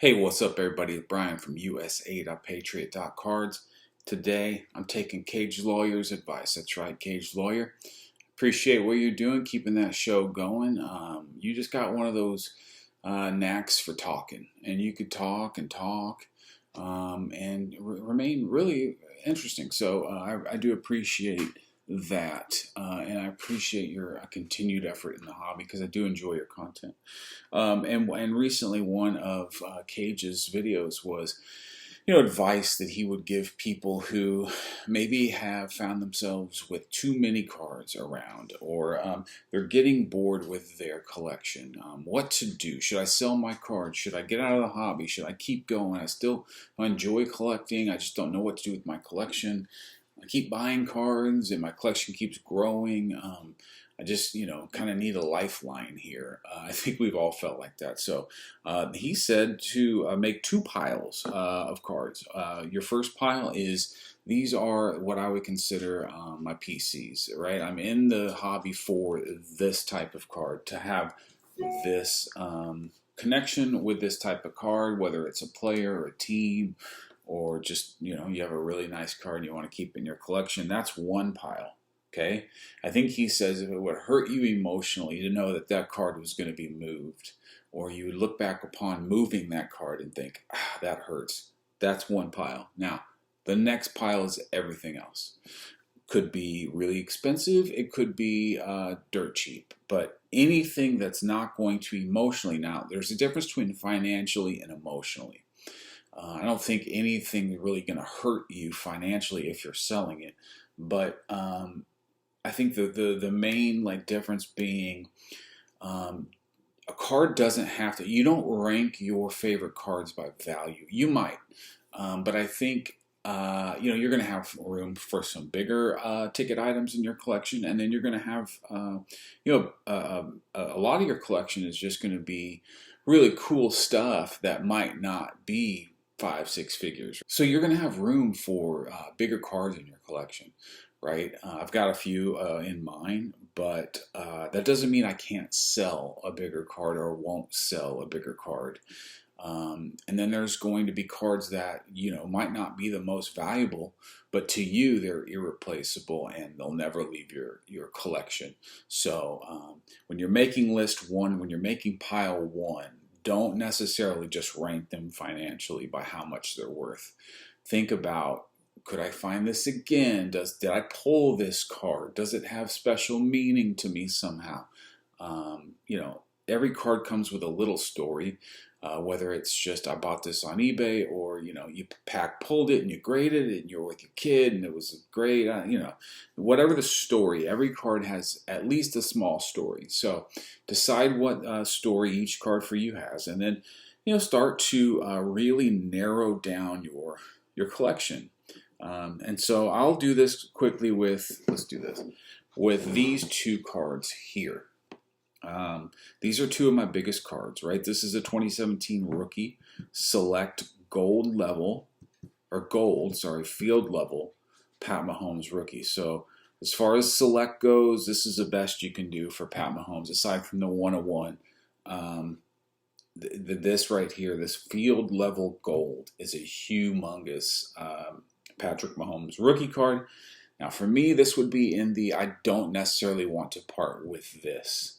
Hey, what's up, everybody? It's Brian from USA.Patriot.Cards. Today, I'm taking Cage Lawyer's advice. That's right, Cage Lawyer. Appreciate what you're doing, keeping that show going. You just got one of those knacks for talking, and you could talk and talk and remain really interesting. So I do appreciate that, and I appreciate your continued effort in the hobby because I do enjoy your content. And recently, one of Cage's videos was, advice that he would give people who maybe have found themselves with too many cards around, or they're getting bored with their collection. What to do? Should I sell my cards? Should I get out of the hobby? Should I keep going? I still enjoy collecting. I just don't know what to do with my collection. I keep buying cards, and my collection keeps growing. I just, kind of need a lifeline here. I think we've all felt like that. So he said to make two piles of cards. Your first pile is, these are what I would consider my PCs, right? I'm in the hobby for this type of card, to have this connection with this type of card, whether it's a player or a team, or just, you have a really nice card you want to keep in your collection. That's one pile. Okay, I think he says if it would hurt you emotionally to know that that card was going to be moved, or you would look back upon moving that card and think, that hurts. That's one pile. Now, the next pile is everything else. Could be really expensive. It could be dirt cheap. But anything that's not going to emotionally, now, there's a difference between financially and emotionally. I don't think anything is really going to hurt you financially if you're selling it. But I think the main difference being, a card doesn't have to. You don't rank your favorite cards by value. You might, but I think you're going to have room for some bigger ticket items in your collection, and then you're going to have a lot of your collection is just going to be really cool stuff that might not be 5-6 figures. So you're going to have room for bigger cards in your collection. Right? I've got a few in mind, but that doesn't mean I can't sell a bigger card or won't sell a bigger card. And then there's going to be cards that, might not be the most valuable, but to you, they're irreplaceable and they'll never leave your collection. So when you're making list one, when you're making pile one, don't necessarily just rank them financially by how much they're worth. Think about, could I find this again? Did I pull this card? Does it have special meaning to me somehow? Every card comes with a little story, whether it's just I bought this on eBay, or you pulled it and you graded it and you're with your kid and it was great. Whatever the story, every card has at least a small story. So decide what story each card for you has, and then start to really narrow down your collection. And so I'll do this quickly let's do this, with these two cards here. These are two of my biggest cards, right? This is a 2017 rookie select field level Pat Mahomes rookie. So as far as select goes, this is the best you can do for Pat Mahomes, aside from the 101. This right here, this field level gold, is a humongous Patrick Mahomes rookie card. Now for me, this would be in the I don't necessarily want to part with this.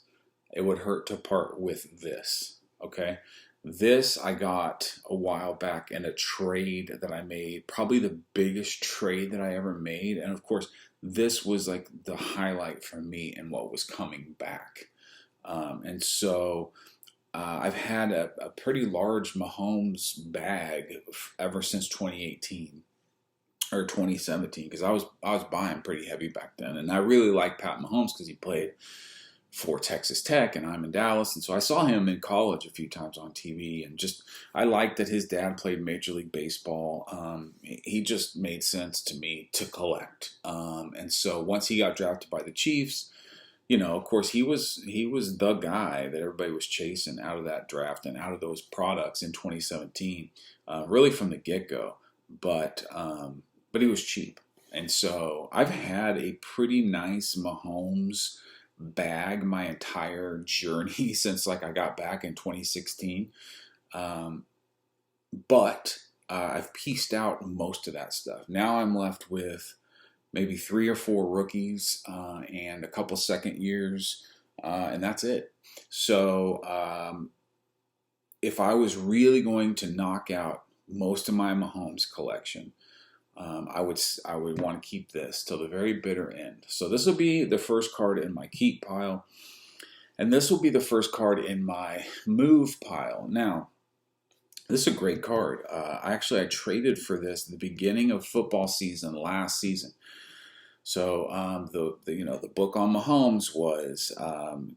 It would hurt to part with this, okay? This I got a while back in a trade that I made, probably the biggest trade that I ever made. And of course, this was like the highlight for me and what was coming back. And so I've had a pretty large Mahomes bag ever since 2018. Or 2017, because I was buying pretty heavy back then, and I really liked Pat Mahomes because he played for Texas Tech, and I'm in Dallas, and so I saw him in college a few times on TV, and just I liked that his dad played Major League Baseball. He just made sense to me to collect, and so once he got drafted by the Chiefs, of course he was the guy that everybody was chasing out of that draft and out of those products in 2017, really from the get-go, but he was cheap. And so I've had a pretty nice Mahomes bag my entire journey since I got back in 2016. but I've pieced out most of that stuff. Now I'm left with maybe 3 or 4 rookies and a couple second years, and that's it. So if I was really going to knock out most of my Mahomes collection, I would want to keep this till the very bitter end. So this will be the first card in my keep pile, and this will be the first card in my move pile. Now, this is a great card. I traded for this at the beginning of football season last season. So the book on Mahomes was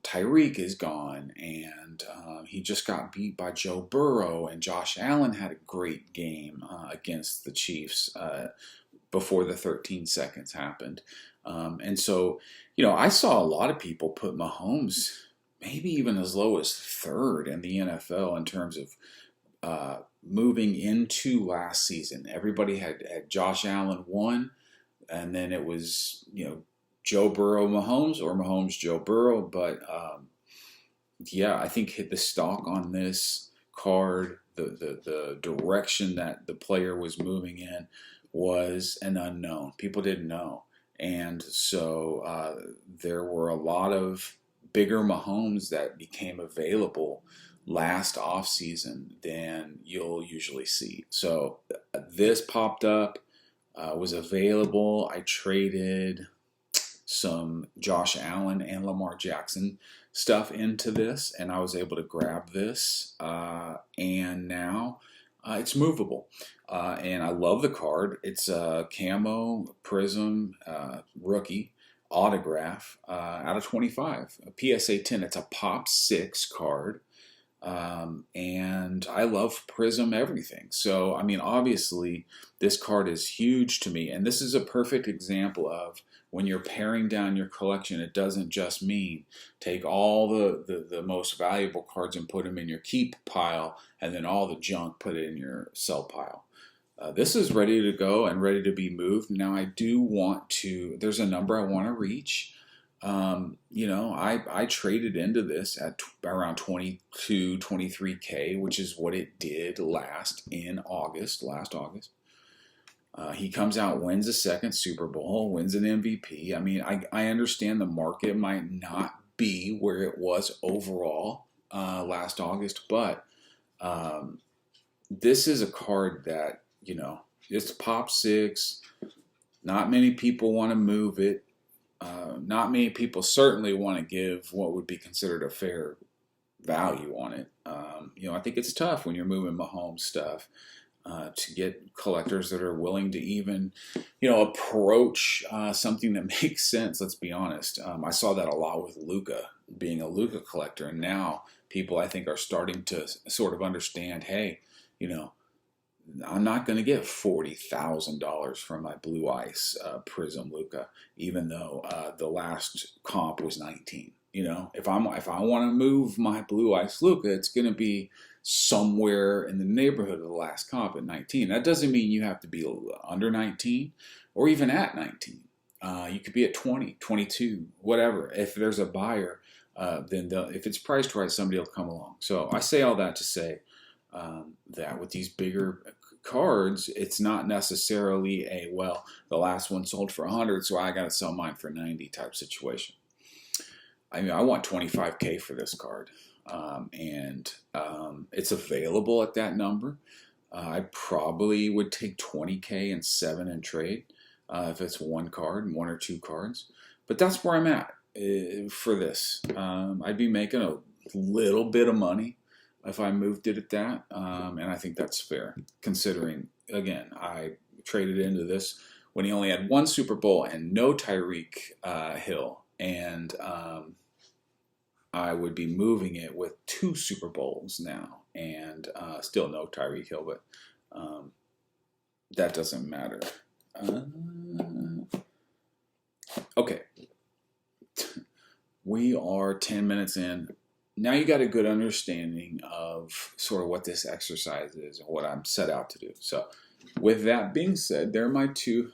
Tyreek is gone, and he just got beat by Joe Burrow, and Josh Allen had a great game against the Chiefs before the 13 seconds happened. And so, I saw a lot of people put Mahomes maybe even as low as 3rd in the NFL in terms of moving into last season. Everybody had Josh Allen 1. And then it was, Joe Burrow, Mahomes, or Mahomes, Joe Burrow. But I think the stock on this card, the direction that the player was moving in was an unknown. People didn't know. And so there were a lot of bigger Mahomes that became available last offseason than you'll usually see. So this popped up. Was available. I traded some Josh Allen and Lamar Jackson stuff into this, and I was able to grab this, and now it's movable. And I love the card. It's a camo prism rookie autograph out of 25, a PSA 10. It's a Pop 6 card. And I love Prism everything. So, obviously, this card is huge to me. And this is a perfect example of when you're paring down your collection, it doesn't just mean take all the most valuable cards and put them in your keep pile, and then all the junk, put it in your sell pile. This is ready to go and ready to be moved. Now, I do want to, there's a number I want to reach. I traded into this at around 22, 23K, which is what it did last August. He comes out, wins a second Super Bowl, wins an MVP. I understand the market might not be where it was overall last August, but this is a card that, it's Pop 6. Not many people want to move it. Not many people certainly want to give what would be considered a fair value on it. I think it's tough when you're moving Mahomes stuff to get collectors that are willing to even, approach something that makes sense. Let's be honest. I saw that a lot with Luka, being a Luka collector, and now people I think are starting to sort of understand. Hey, I'm not going to get $40,000 from my Blue Ice Prism Luka, even though the last comp was 19. If I want to move my Blue Ice Luka, it's going to be somewhere in the neighborhood of the last comp at 19. That doesn't mean you have to be under 19 or even at 19. You could be at 20, 22, whatever. If there's a buyer, then if it's priced right, somebody will come along. So I say all that to say that with these bigger cards, it's not necessarily the last one sold for 100, so I got to sell mine for 90 type situation. I want 25K for this card, and it's available at that number. I probably would take 20K and 7 in trade if it's one or two cards, but that's where I'm at for this. I'd be making a little bit of money if I moved it at that, and I think that's fair, considering, again, I traded into this when he only had 1 Super Bowl and no Tyreek Hill, and I would be moving it with 2 Super Bowls now, and still no Tyreek Hill, but that doesn't matter. Okay, we are 10 minutes in. Now you got a good understanding of sort of what this exercise is and what I'm set out to do. So with that being said, there are my 2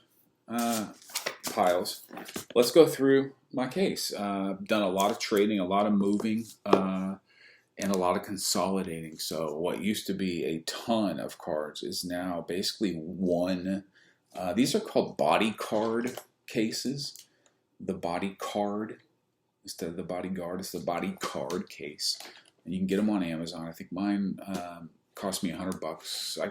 piles. Let's go through my case. I've done a lot of trading, a lot of moving, and a lot of consolidating. So what used to be a ton of cards is now basically one. These are called body card cases. The body card instead of the bodyguard, it's the body card case, and you can get them on Amazon. I think mine cost me $100. I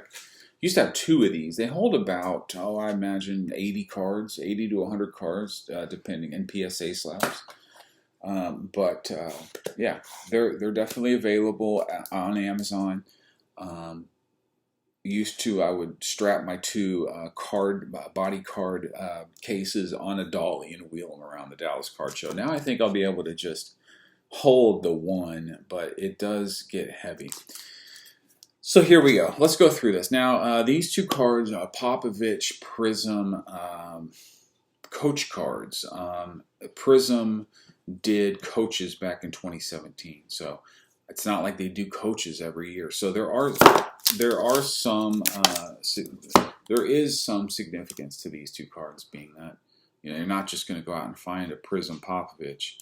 used to have two of these. They hold about, I imagine 80 cards, 80 to 100 cards, depending, and PSA slabs. Yeah, they're definitely available on Amazon. Used to, I would strap my two body card cases on a dolly and wheel them around the Dallas Card Show. Now I think I'll be able to just hold the one, but it does get heavy. So here we go. Let's go through this. Now, these two cards, Popovich Prism coach cards. Prism did coaches back in 2017. So it's not like they do coaches every year. So there is some significance to these two cards, being that you're not just going to go out and find a Prism Popovich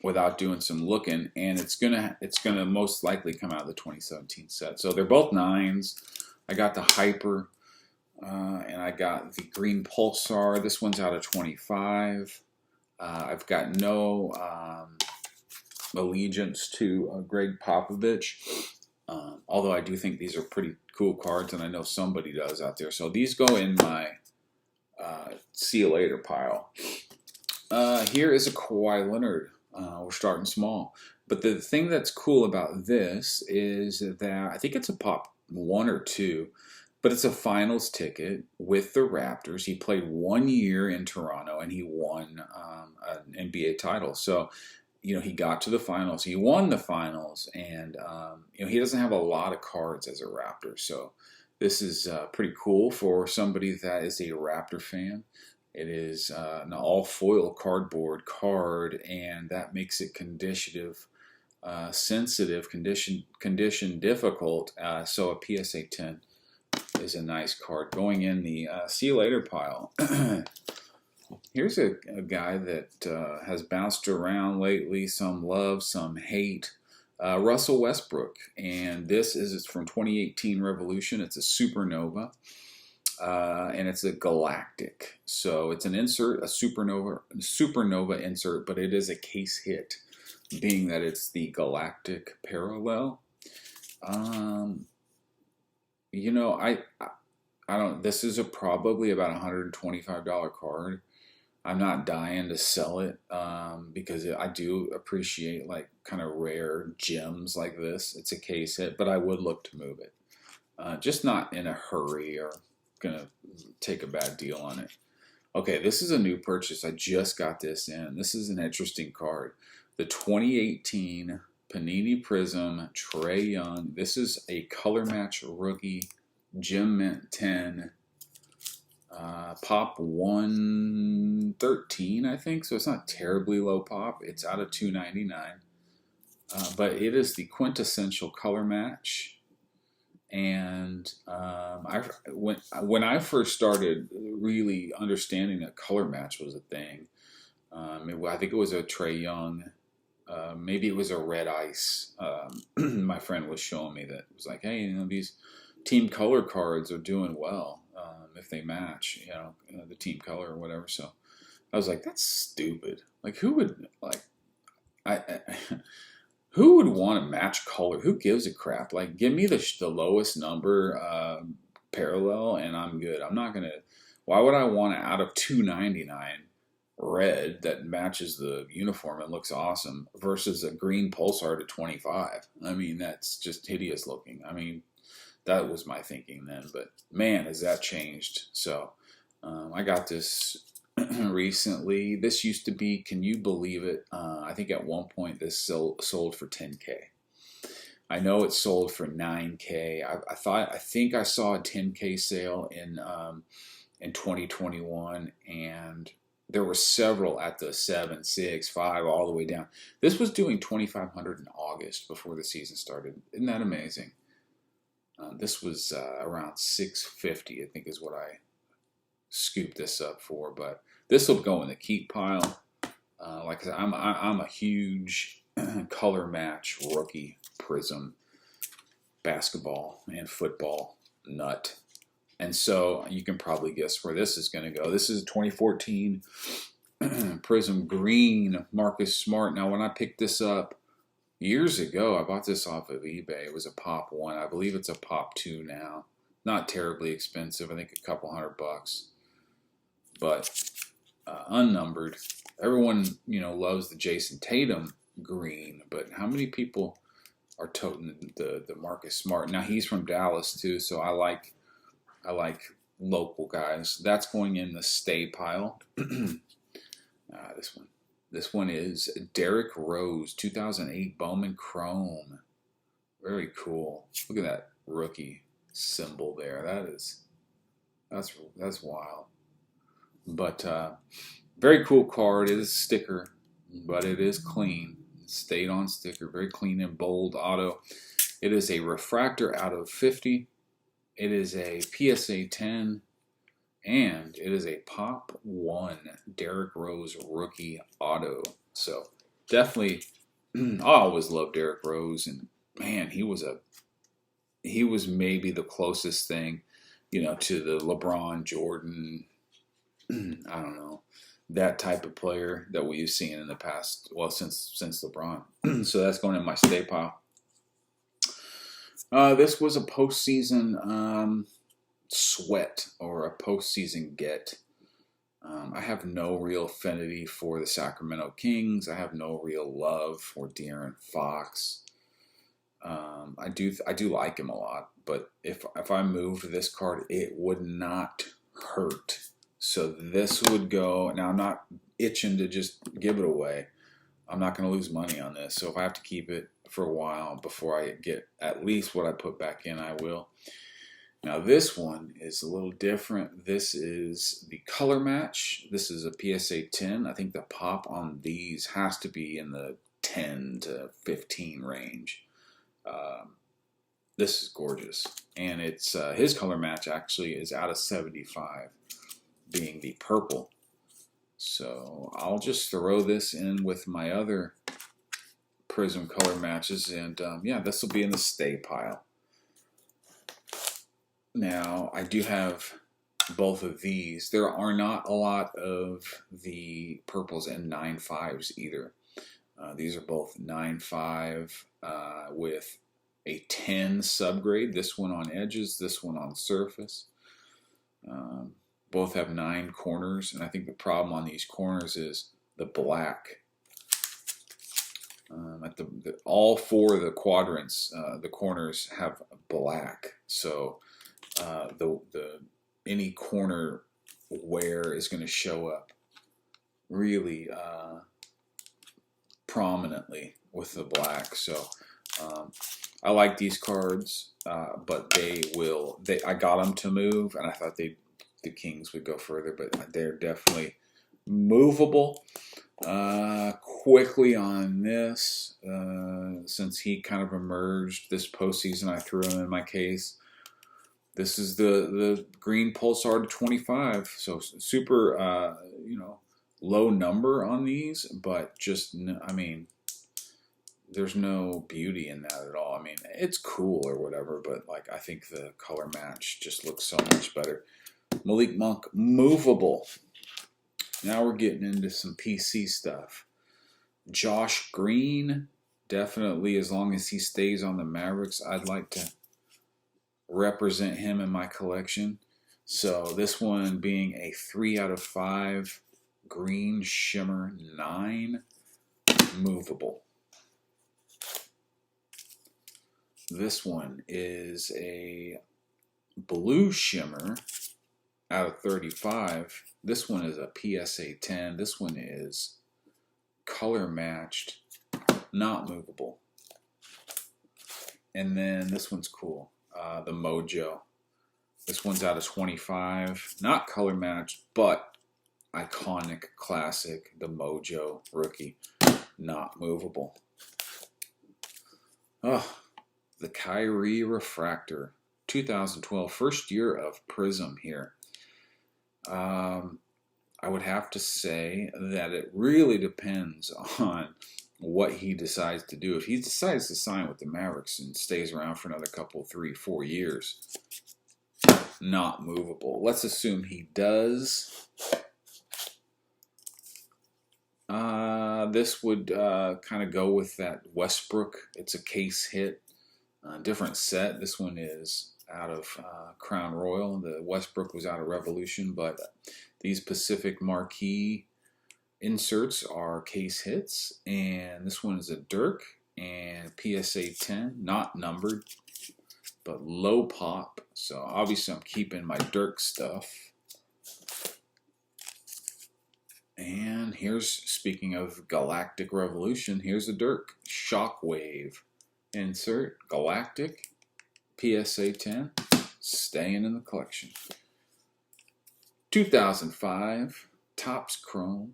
without doing some looking, and it's gonna most likely come out of the 2017 set. So they're both 9s. I got the Hyper, and I got the Green Pulsar. This one's out of 25. I've got no allegiance to Greg Popovich, although I do think these are pretty cool cards, and I know somebody does out there. So these go in my see you later pile. Here is a Kawhi Leonard. We're starting small. But the thing that's cool about this is that I think it's a pop 1 or 2, but it's a finals ticket with the Raptors. He played 1 year in Toronto, and he won an NBA title. So, he got to the finals. He won the finals, and, he doesn't have a lot of cards as a Raptor. So this is pretty cool for somebody that is a Raptor fan. It is an all-foil cardboard card, and that makes it condition sensitive, condition difficult. So a PSA 10 is a nice card going in the see you later pile. Here's a guy that has bounced around lately, some love, some hate. Russell Westbrook, and this is from 2018 Revolution. It's a Supernova. And it's a galactic. So it's an insert, a supernova insert, but it is a case hit, being that it's the galactic parallel. I don't, this is probably about $125 card. I'm not dying to sell it, because I do appreciate like kind of rare gems like this. It's a case hit, but I would look to move it. Just not in a hurry or gonna take a bad deal on it. Okay, this is a new purchase. I just got this in. This is an interesting card. The 2018 Panini Prism Trae Young. This is a color match rookie Gem Mint 10. Pop 113, I think. So it's not terribly low pop. It's out of $299. But it is the quintessential color match. And when I first started really understanding that color match was a thing, I think it was a Trae Young, maybe it was a Red Ice. My friend was showing me that it was like, hey, these team color cards are doing well if they match, the team color or whatever. So I was like, that's stupid. Like, who would who would want to match color? Who gives a crap? Like, give me the lowest number parallel, and I'm good. I'm not gonna. Why would I want it out of $299 red that matches the uniform and looks awesome versus a green Pulsar to $25? I mean, that's just hideous looking. I mean, that was my thinking then, but man, has that changed. So I got this recently. This used to be, can you believe it? I think at one point this sold for $10K. I know it sold for $9K. I think I saw a $10K sale in 2021, and there were several at the 7, 6, 5, all the way down. This was doing $2,500 in August before the season started. Isn't that amazing? This was around $650, I think, is what I scoop this up for, but this will go in the keep pile. Like I said, I'm a huge color match rookie Prism basketball and football nut. And so you can probably guess where this is going to go. This is 2014 Prism Green Marcus Smart. Now, when I picked this up years ago, I bought this off of eBay. It was a Pop 1. I believe it's a Pop 2 now. Not terribly expensive. I think a couple $100. But unnumbered. Everyone, loves the Jason Tatum green. But how many people are toting the Marcus Smart? Now, he's from Dallas, too, so I like local guys. That's going in the stay pile. This one is Derrick Rose, 2008 Bowman Chrome. Very cool. Look at that rookie symbol there. That's wild. But very cool card. It is a sticker, but it is clean. Stayed on sticker. Very clean and bold auto. It is a refractor out of 50. It is a PSA 10. And it is a Pop 1 Derrick Rose rookie auto. So definitely, I always loved Derrick Rose, and man, he was maybe the closest thing, to the LeBron, Jordan, I don't know, that type of player that we've seen in the past. Well, since LeBron. So that's going in my stay pile. This was a postseason sweat or a postseason get. I have no real affinity for the Sacramento Kings. I have no real love for De'Aaron Fox. I do like him a lot, but if I moved this card, it would not hurt. So this would go. Now, I'm not itching to just give it away. I'm not going to lose money on this. So if I have to keep it for a while before I get at least what I put back in, I will. Now this one is a little different. This is the color match. This is a PSA 10. I think the pop on these has to be in the 10 to 15 range. This is gorgeous. And it's his color match actually is out of 75, being the purple. So I'll just throw this in with my other Prism color matches. And yeah, this will be in the stay pile. Now, I do have both of these. There are not a lot of the purples and 9.5s either. These are both 9.5 with a 10 subgrade. This one on edges, this one on surface. Both have 9 corners, and I think the problem on these corners is the black. All 4 of the quadrants, the corners have black. So any corner wear is going to show up really prominently with the black. So I like these cards, but I got them to move, and I thought the Kings would go further, but they're definitely movable. Quickly on this, since he kind of emerged this postseason, I threw him in my case. This is the green Pulsar to 25, so super, low number on these, but just, there's no beauty in that at all. I mean, it's cool or whatever, but I think the color match just looks so much better. Malik Monk, movable. Now we're getting into some PC stuff. Josh Green, definitely, as long as he stays on the Mavericks, I'd like to represent him in my collection. So this one being a 3 out of 5 green shimmer 9 movable. This one is a blue shimmer out of 35. This one is a PSA 10. This one is color matched, not movable. And then this one's cool. The Mojo. This one's out of 25. Not color matched, but iconic, classic. The Mojo rookie. Not movable. Oh, the Kyrie Refractor. 2012. First year of Prism here. I would have to say that it really depends on what he decides to do. If he decides to sign with the Mavericks and stays around for another couple, 3, 4 years, not movable. Let's assume he does. This would kind of go with that Westbrook. It's a case hit. Different set. This one is out of Crown Royal. The Westbrook was out of Revolution, but these Pacific Marquee inserts are case hits. And this one is a Dirk and PSA 10, not numbered, but low pop. So obviously I'm keeping my Dirk stuff. And here's, speaking of Galactic Revolution, here's a Dirk Shockwave insert, Galactic, PSA 10, staying in the collection. 2005, Topps Chrome,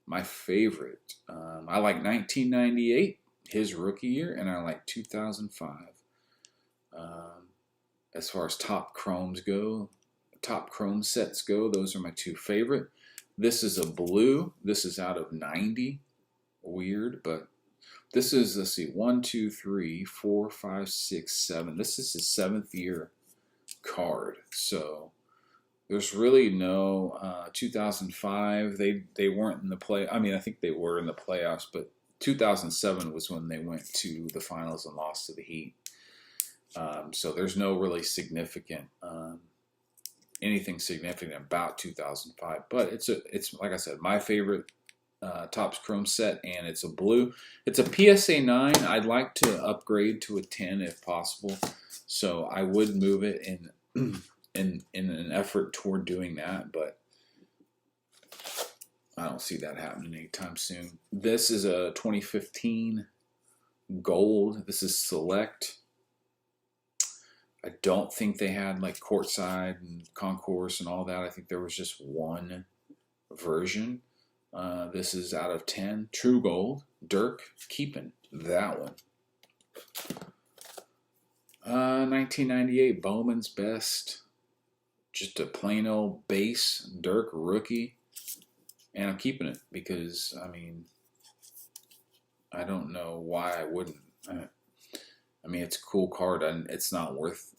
my favorite. I like 1998, his rookie year, and I like 2005. As far as Top Chromes go, Top Chrome sets go, those are my two favorite. This is a blue. This is out of 90. Weird, but this is, let's see, 1, 2, 3, 4, 5, 6, 7. This is his 7th year card. So there's really no 2005. They weren't in the play. I mean, I think they were in the playoffs, but 2007 was when they went to the finals and lost to the Heat. So there's no really significant anything significant about 2005, but it's like I said, my favorite Topps Chrome set, and it's a blue. It's a PSA 9. I'd like to upgrade to a 10 if possible, so I would move it in an effort toward doing that, but I don't see that happening anytime soon. This is a 2015 gold. This is select. I don't think they had like courtside and concourse and all that. I think there was just one version. This is out of 10. True gold. Dirk, keeping that one. 1998 Bowman's Best. Just a plain old base Dirk rookie. And I'm keeping it because, I mean, I don't know why I wouldn't. I mean, it's a cool card and it's not worth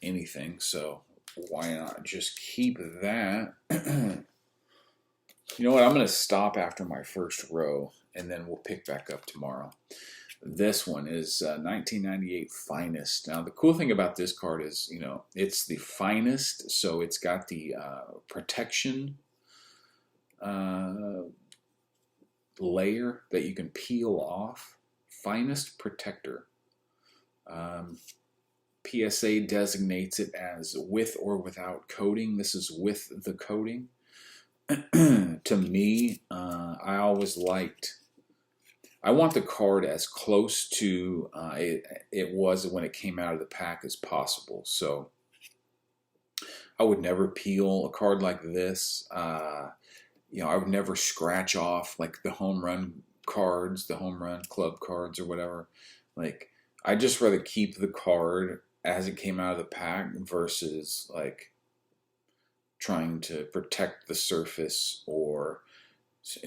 anything, so why not just keep that? You know what? I'm going to stop after my first row and then we'll pick back up tomorrow. This one is 1998 Finest. Now, the cool thing about this card is, you know, it's the finest, so it's got the protection layer that you can peel off. Finest Protector. PSA designates it as with or without coating. This is with the coating. To me, I always liked, I want the card as close to it was when it came out of the pack as possible. So I would never peel a card like this. You know, I would never scratch off like the home run cards, the home run club cards or whatever. Like, I'd just rather keep the card as it came out of the pack versus like trying to protect the surface or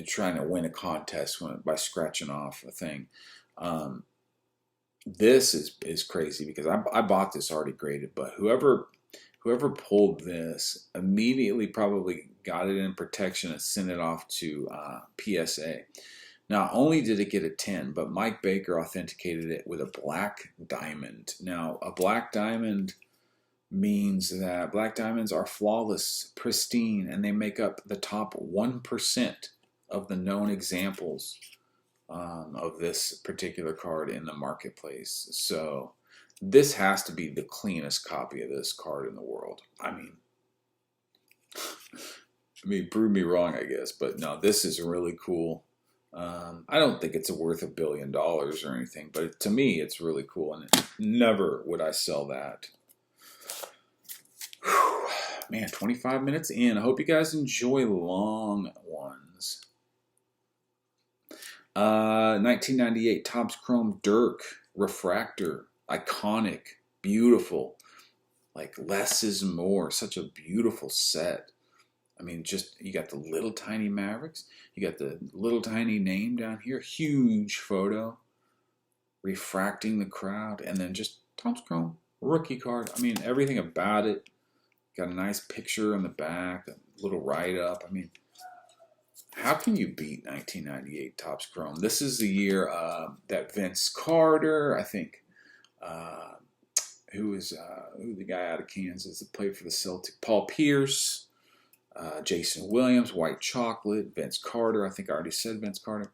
trying to win a contest by scratching off a thing. This is crazy because I bought this already graded, but whoever pulled this immediately probably got it in protection and sent it off to PSA. Not only did it get a 10, but Mike Baker authenticated it with a black diamond. Now, a black diamond means that black diamonds are flawless, pristine, and they make up the top 1% of the known examples of this particular card in the marketplace. So this has to be the cleanest copy of this card in the world. I mean, prove me wrong, I guess, but no, this is really cool. I don't think it's worth $1 billion or anything, but to me, it's really cool, and never would I sell that. Whew. Man, 25 minutes in. I hope you guys enjoy long ones. 1998 Topps Chrome Dirk Refractor. Iconic. Beautiful. Like, less is more. Such a beautiful set. I mean, just you got the little tiny Mavericks. You got the little tiny name down here. Huge photo, refracting the crowd, and then just Topps Chrome rookie card. I mean, everything about it. Got a nice picture on the back, a little write-up. I mean, how can you beat 1998 Topps Chrome? This is the year that Vince Carter, I think, who the guy out of Kansas that played for the Celtics, Paul Pierce, Jason Williams, White Chocolate, Vince Carter. I think I already said Vince Carter.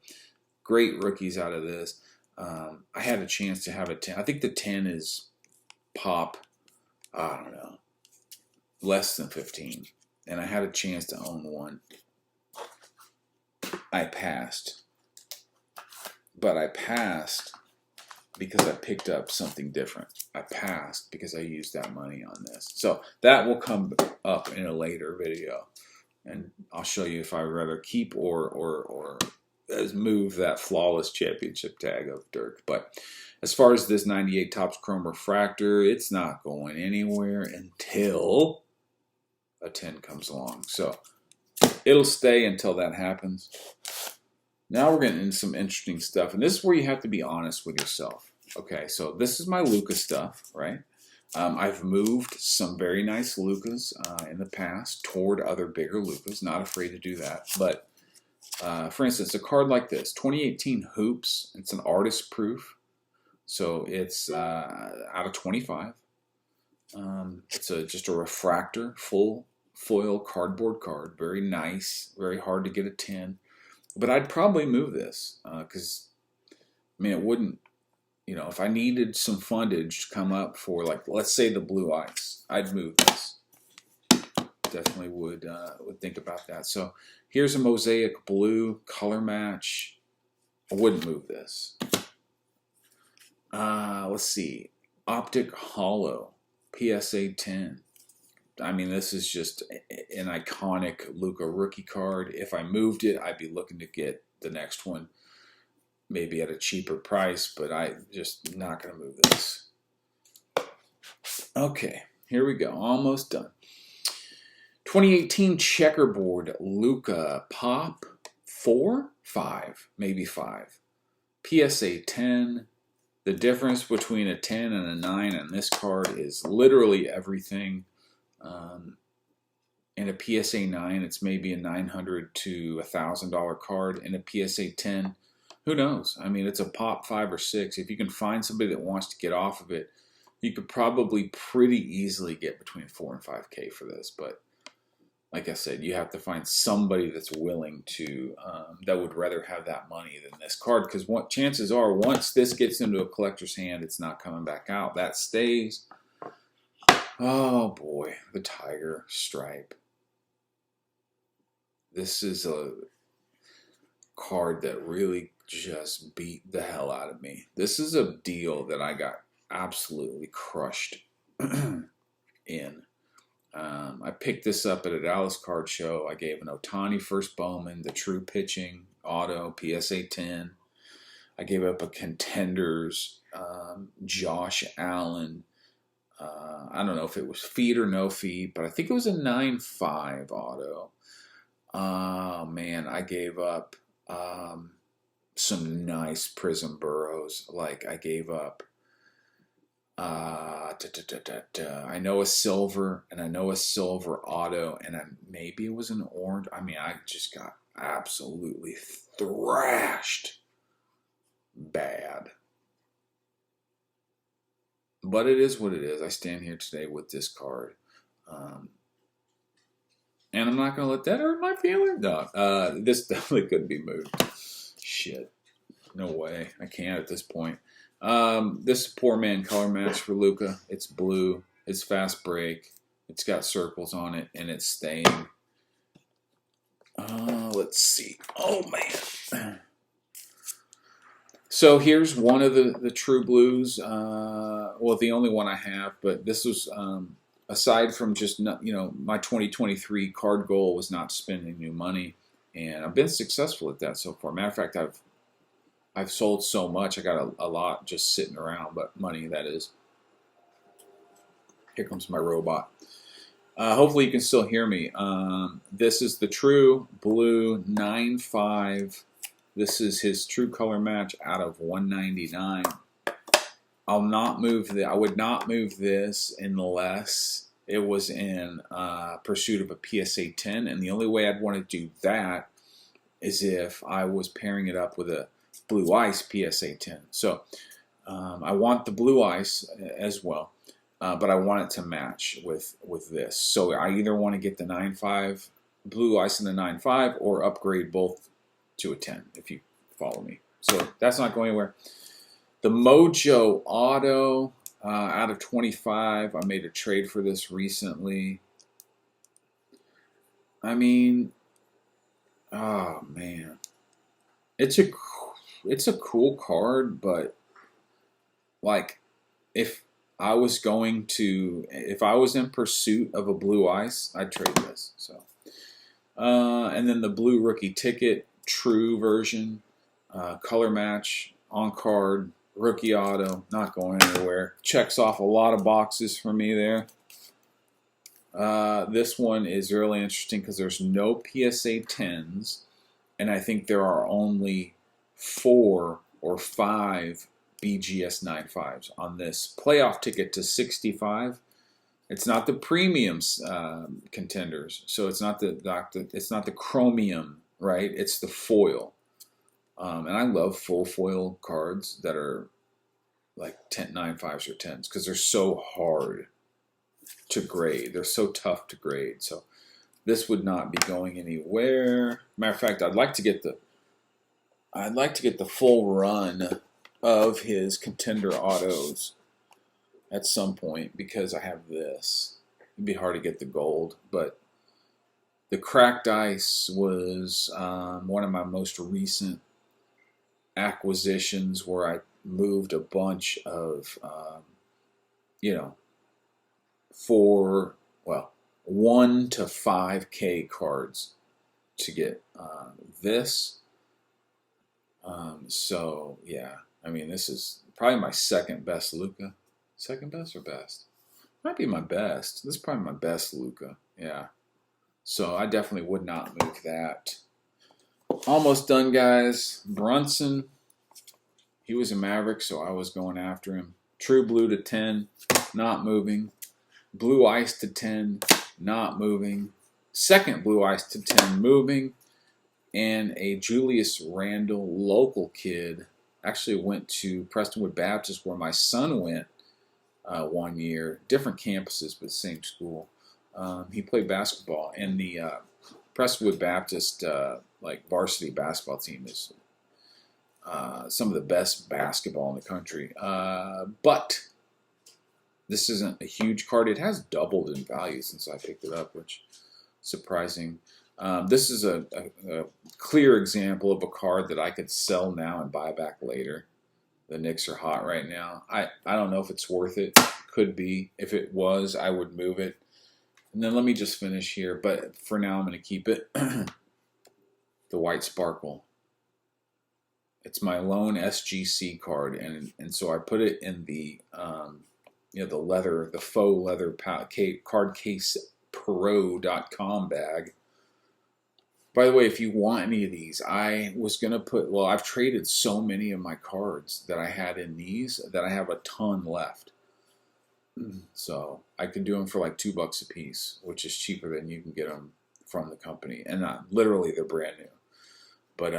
Great rookies out of this. I had a chance to have a 10. I think the 10 is pop, I don't know, less than 15. And I had a chance to own one. I passed. But I passed because I picked up something different. I passed because I used that money on this. So that will come up in a later video. And I'll show you if I'd rather keep or move that flawless championship tag of Dirk. But as far as this 98 Topps Chrome Refractor, it's not going anywhere until a 10 comes along. So it'll stay until that happens. Now we're getting into some interesting stuff. And this is where you have to be honest with yourself. Okay, so this is my Luka stuff, right? I've moved some very nice Lukas in the past toward other bigger Lukas. Not afraid to do that. But for instance, a card like this, 2018 Hoops. It's an artist proof. So it's out of 25. It's just a refractor, full foil cardboard card. Very nice. Very hard to get a 10. But I'd probably move this because, I mean, it wouldn't, you know, if I needed some fundage to come up for, like, let's say the Blue Ice, I'd move this. Definitely would think about that. So here's a Mosaic Blue color match. I wouldn't move this. Let's see. Optic Hollow PSA 10. I mean, this is just an iconic Luka rookie card. If I moved it, I'd be looking to get the next one maybe at a cheaper price, but I'm just not going to move this. Okay, here we go. Almost done. 2018 Checkerboard Luka Pop 4, 5, maybe 5. PSA 10. The difference between a 10 and a 9 on this card is literally everything. In a PSA 9, it's maybe a $900 to $1,000 card. In a PSA 10, who knows? I mean, it's a pop 5 or 6. If you can find somebody that wants to get off of it, you could probably pretty easily get between 4 and 5K for this. But like I said, you have to find somebody that's willing to, that would rather have that money than this card. Because chances are, once this gets into a collector's hand, it's not coming back out. That stays. Oh boy, the Tiger Stripe. This is a card that really just beat the hell out of me. This is a deal that I got absolutely crushed in. I picked this up at a Dallas card show. I gave an Ohtani first Bowman, the True Pitching Auto, PSA 10. I gave up a Contenders, Josh Allen. I don't know if it was feed or no feed, but I think it was a 9.5 auto. Oh, man, I gave up some nice Prism Burrows. Like, I gave up, I know a silver, and I know a silver auto, and maybe it was an orange. I mean, I just got absolutely thrashed bad. But it is what it is. I stand here today with this card. And I'm not going to let that hurt my feelings. No, this definitely couldn't be moved. Shit. No way. I can't at this point. This is Poor Man color match for Luka. It's blue. It's fast break. It's got circles on it, and it's staying. Let's see. Oh, man. So here's one of the True Blues. Well, the only one I have, but this was aside from just not, my 2023 card goal was not spending new money, and I've been successful at that so far. Matter of fact, I've sold so much. I got a lot just sitting around, but money, that is. Here comes my robot. Hopefully you can still hear me. This is the True Blue 9.5. This is his True Color Match out of 199. I would not move this unless it was in pursuit of a PSA 10, and the only way I'd want to do that is if I was pairing it up with a Blue Ice PSA 10. So I want the Blue Ice as well. But I want it to match with this. So I either want to get the 9.5 Blue Ice and the 9.5 or upgrade both to a 10, if you follow me. So that's not going anywhere. The Mojo Auto out of 25. I made a trade for this recently. I mean, oh man. It's a cool card, but like if I was in pursuit of a Blue Ice, I'd trade this. So, and then the Blue Rookie Ticket, True version, color match, on card, rookie auto, not going anywhere. Checks off a lot of boxes for me there. This one is really interesting because there's no PSA 10s, and I think there are only 4 or 5 BGS 9.5s on this playoff ticket to 65. It's not the premium contenders, so it's not the chromium, right? It's the foil, and I love full foil cards that are like 9.5s or 10s because they're so hard to grade. They're so tough to grade. So this would not be going anywhere. Matter of fact, I'd like to get the full run of his contender autos at some point because I have this. It'd be hard to get the gold, but the Cracked Ice was one of my most recent acquisitions where I moved a bunch of, 1 to 5K cards to get this. So yeah. I mean, this is probably my second best Luka. Second best or best? Might be my best. This is probably my best Luka. Yeah. So I definitely would not move that. Almost done, guys. Brunson. He was a Maverick, so I was going after him. True Blue to 10. Not moving. Blue Ice to 10. Not moving. Second Blue Ice to 10. Moving. And a Julius Randle local kid. Actually went to Prestonwood Baptist where my son went 1 year. Different campuses, but same school. He played basketball, and the Prestonwood Baptist varsity basketball team is some of the best basketball in the country. But this isn't a huge card. It has doubled in value since I picked it up, which is surprising. This is a clear example of a card that I could sell now and buy back later. The Knicks are hot right now. I don't know if it's worth it. Could be. If it was, I would move it. And then let me just finish here. But for now, I'm going to keep it. The White Sparkle. It's my lone SGC card, and so I put it in the the leather, the faux leather card case pro.com bag. By the way, if you want any of these, I was going to I've traded so many of my cards that I had in these that I have a ton left. So I could do them for like $2 a piece, which is cheaper than you can get them from the company. And literally, they're brand new. But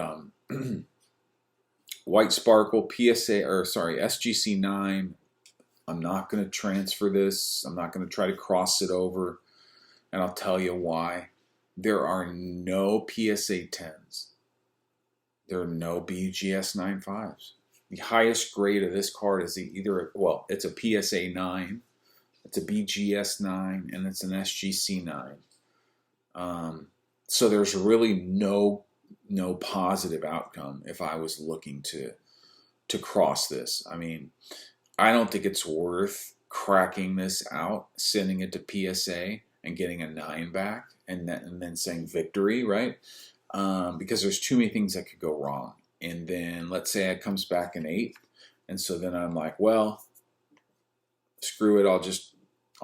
White Sparkle, SGC 9. I'm not going to transfer this. I'm not going to try to cross it over. And I'll tell you why. There are no PSA 10s. There are no BGS 9.5s. The highest grade of this card is it's a PSA 9, it's a BGS 9, and it's an SGC 9. So there's really no positive outcome if I was looking to cross this. I mean, I don't think it's worth cracking this out, sending it to PSA, and getting a 9 back, and then saying victory, right? Because there's too many things that could go wrong. And then let's say it comes back an 8, and so then I'm like, well, screw it.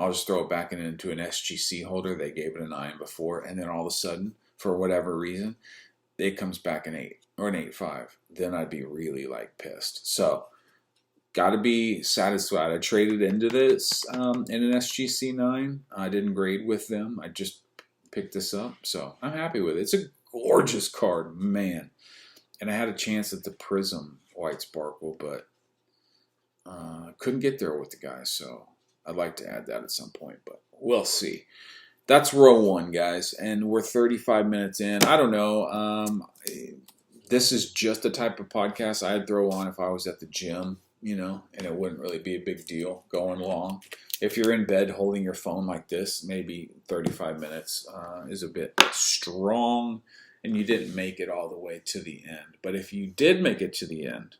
I'll just throw it back into an SGC holder. They gave it a 9 before, and then all of a sudden, for whatever reason, it comes back an 8 or an 8.5. Then I'd be really like pissed. So, got to be satisfied. I traded into this in an SGC 9. I didn't grade with them. I just picked this up, so I'm happy with it. It's a gorgeous card, man. And I had a chance at the Prism White Sparkle, but couldn't get there with the guys, so I'd like to add that at some point, but we'll see. That's row 1, guys, and we're 35 minutes in. I don't know. This is just the type of podcast I'd throw on if I was at the gym, you know, and it wouldn't really be a big deal going long. If you're in bed holding your phone like this, maybe 35 minutes is a bit strong, and you didn't make it all the way to the end. But if you did make it to the end,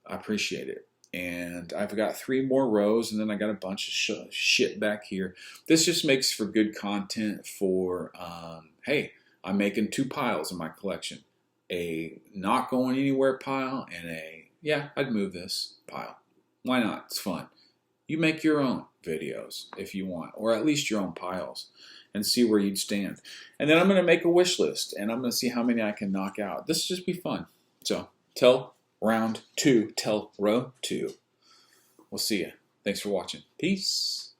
I appreciate it. And I've got 3 more rows, and then I got a bunch of shit back here. This just makes for good content for, hey, I'm making 2 piles in my collection. A not going anywhere pile and a, yeah, I'd move this pile. Why not? It's fun. You make your own videos if you want, or at least your own piles, and see where you'd stand. And then I'm going to make a wish list, and I'm going to see how many I can knock out. This will just be fun. So, till round 2, till row 2. We'll see you. Thanks for watching. Peace.